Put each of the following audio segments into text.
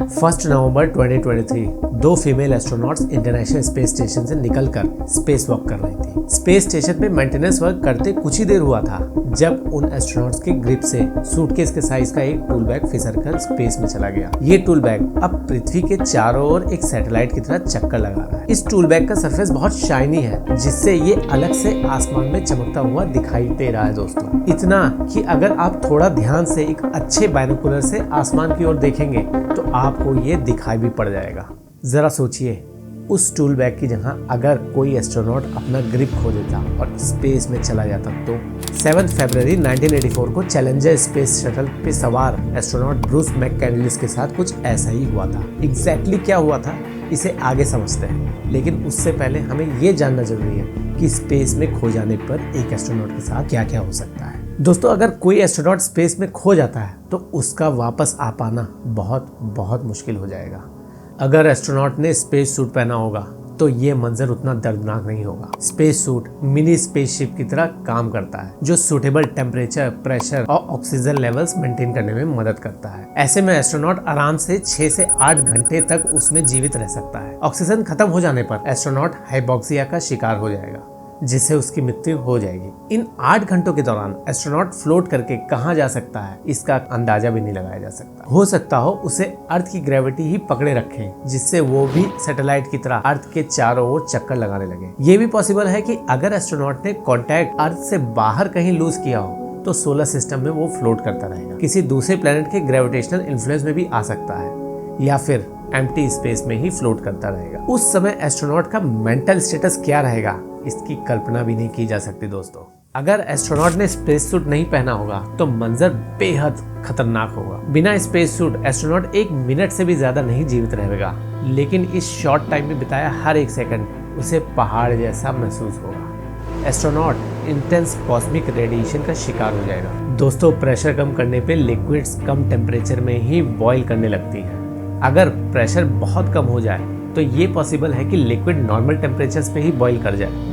1 नवंबर 2023 दो female astronauts international space station से निकलकर स्पेस वॉक कर रही थी। स्पेस स्टेशन पे मेंटेनेंस वर्क करते कुछ ही देर हुआ था जब उन एस्ट्रोनॉट्स की ग्रिप से सूटकेस के साइज का एक टूल बैग फिसलकर स्पेस में चला गया। ये टूल बैग अब पृथ्वी के चारों ओर एक सैटेलाइट की तरह चक्कर लगा रहा है। इस टूल बैग का सरफेस बहुत शाइनी है, जिससे ये अलग से आसमान में चमकता हुआ दिखाई दे रहा है दोस्तों। इतना कि अगर आप थोड़ा ध्यान से एक अच्छे बाइनोकुलर से आसमान की ओर देखेंगे तो आपको ये दिखाई भी पड़ जाएगा। जरा सोचिए, उस टूल बैग की जगह अगर कोई एस्ट्रोनॉट अपना ग्रिप खो देता और स्पेस में चला जाता तो 7 फरवरी 1984 को चैलेंजर स्पेस शटल पे सवार एस्ट्रोनॉट ब्रूस मैककैंडलिस के साथ कुछ ऐसा ही हुआ था। एग्जैक्टली क्या हुआ था इसे आगे समझते हैं, लेकिन उससे पहले हमें ये जानना जरूरी है कि स्पेस में खो जाने पर एक एस्ट्रोनॉट के साथ क्या क्या हो सकता है। दोस्तों, अगर कोई एस्ट्रोनॉट स्पेस में खो जाता है तो उसका वापस आ पाना बहुत मुश्किल हो जाएगा। अगर एस्ट्रोनॉट ने स्पेस सूट पहना होगा तो ये मंजर उतना दर्दनाक नहीं होगा। स्पेस सूट मिनी स्पेसशिप की तरह काम करता है, जो सूटेबल टेम्परेचर, प्रेशर और ऑक्सीजन लेवल्स मेंटेन करने में मदद करता है। ऐसे में एस्ट्रोनॉट आराम से 6 से 8 घंटे तक उसमें जीवित रह सकता है। ऑक्सीजन खत्म हो जाने पर एस्ट्रोनॉट हाइपोक्सिया का शिकार हो जाएगा, जिससे उसकी मृत्यु हो जाएगी। इन 8 घंटों के दौरान एस्ट्रोनॉट फ्लोट करके कहाँ जा सकता है इसका अंदाजा भी नहीं लगाया जा सकता। हो सकता हो उसे अर्थ की ग्रेविटी ही पकड़े रखे, जिससे वो भी सैटेलाइट की तरह अर्थ के चारों ओर चक्कर लगाने लगे। ये भी पॉसिबल है कि अगर एस्ट्रोनॉट ने कॉन्टैक्ट अर्थ से बाहर कहीं लूज किया हो तो सोलर सिस्टम में वो फ्लोट करता रहेगा, किसी दूसरे प्लेनेट के ग्रेविटेशनल इन्फ्लुएंस में भी आ सकता है, या फिर एम्प्टी स्पेस में ही फ्लोट करता रहेगा। उस समय एस्ट्रोनॉट का मेंटल स्टेटस क्या रहेगा इसकी कल्पना भी नहीं की जा सकती दोस्तों। अगर एस्ट्रोनॉट ने स्पेस सूट नहीं पहना होगा तो मंजर बेहद खतरनाक होगा। बिना स्पेस सूट एस्ट्रोनॉट 1 मिनट से भी ज्यादा नहीं जीवित रहेगा, लेकिन इस शॉर्ट टाइम में बिताया हर एक सेकंड उसे पहाड़ जैसा महसूस होगा। एस्ट्रोनॉट इंटेंस कॉस्मिक रेडिएशन का शिकार हो जाएगा। दोस्तों, प्रेशर कम करने पे लिक्विड्स कम टेम्परेचर में ही बॉयल करने लगती हैं। अगर प्रेशर बहुत कम हो जाए तो ये पॉसिबल है कि लिक्विड नॉर्मल टेम्परेचर्स पे ही बॉईल कर जाए।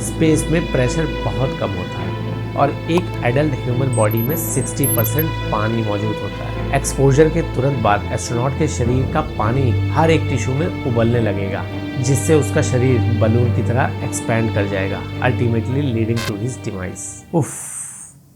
स्पेस में प्रेशर बहुत कम होता है और एक एडल्ट ह्यूमन बॉडी में 60% पानी मौजूद होता है। एक्सपोजर के तुरंत बाद एस्ट्रोनॉट के शरीर का पानी हर एक टिश्यू में उबलने लगेगा, जिससे उसका शरीर बलून की तरह एक्सपैंड कर जाएगा, ultimately leading to his demise.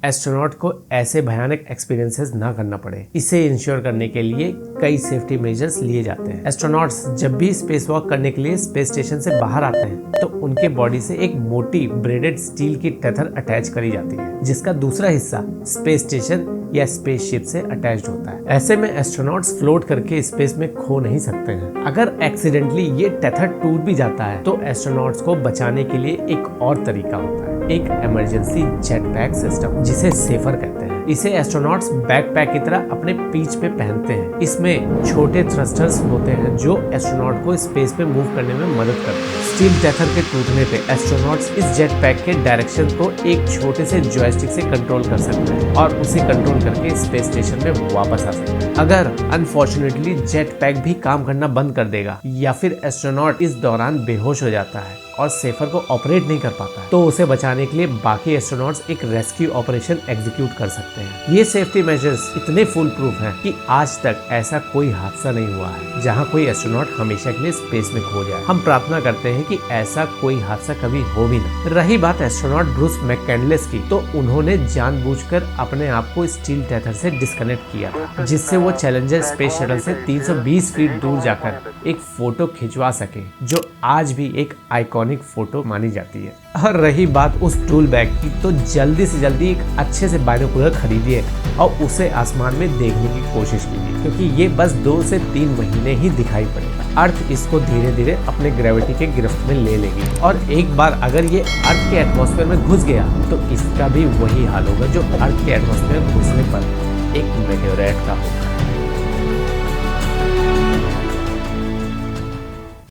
Astronaut को ऐसे भयानक एक्सपीरियंसेस ना करना पड़े, इसे इंश्योर करने के लिए कई सेफ्टी मेजर्स लिए जाते हैं। एस्ट्रोनॉट्स जब भी स्पेस वॉक करने के लिए स्पेस स्टेशन से बाहर आते हैं तो उनके बॉडी से एक मोटी ब्रेडेड स्टील की टेथर अटैच करी जाती है, जिसका दूसरा हिस्सा स्पेस स्टेशन या स्पेसशिप से अटैच्ड होता है। ऐसे में एस्ट्रोनॉट्स फ्लोट करके स्पेस में खो नहीं सकते हैं। अगर एक्सीडेंटली ये टेथर टूट भी जाता है तो एस्ट्रोनॉट्स को बचाने के लिए एक और तरीका होता है, एक इमरजेंसी जेट पैक सिस्टम, जिसे सेफर कहते हैं। इसे एस्ट्रोनॉट्स बैकपैक की तरह अपने पीठ पे पहनते हैं। इसमें छोटे थ्रस्टर्स होते हैं जो एस्ट्रोनॉट को स्पेस में मूव करने में मदद करते हैं। स्टील टेथर के टूटने पे एस्ट्रोनॉट्स इस जेट पैक के डायरेक्शन को एक छोटे से जॉयस्टिक से कंट्रोल कर सकते हैं और उसे कंट्रोल करके स्पेस स्टेशन में वापस आ सकते हैं। अगर अनफॉर्चुनेटली जेट पैक भी काम करना बंद कर देगा या फिर एस्ट्रोनॉट इस दौरान बेहोश हो जाता है और सेफर को ऑपरेट नहीं कर पाता है, तो उसे बचाने के लिए बाकी एस्ट्रोनॉट्स एक रेस्क्यू ऑपरेशन एग्जीक्यूट कर सकते हैं। ये सेफ्टी मेजर्स इतने फुल प्रूफ हैं कि आज तक ऐसा कोई हादसा नहीं हुआ है जहां कोई एस्ट्रोनॉट हमेशा के लिए स्पेस में खो जाए। हम प्रार्थना करते हैं कि ऐसा कोई हादसा कभी हो भी ना। रही बात एस्ट्रोनॉट ब्रूस मैककैंडलिस की, तो उन्होंने जानबूझकर अपने आप को स्टील टेथर से डिस्कनेक्ट किया था, जिससे वो चैलेंजर स्पेस शटल से 320 फीट दूर जाकर एक फोटो खिंचवा सके, जो आज भी एक आइकॉनिक फोटो मानी जाती है। और रही बात उस टूल बैग की, तो जल्दी से जल्दी एक अच्छे से बाइनोकुलर खरीदिए और उसे आसमान में देखने की कोशिश कीजिए, क्योंकि ये बस 2 से 3 महीने ही दिखाई पड़ेगा। अर्थ इसको धीरे धीरे अपने ग्रेविटी के गिरफ्त में ले लेगी और एक बार अगर ये अर्थ के एटमॉस्फेयर में घुस गया तो इसका भी वही हाल होगा जो अर्थ के एटमॉस्फेयर में घुसने पर एक मेटेओराइट का होगा।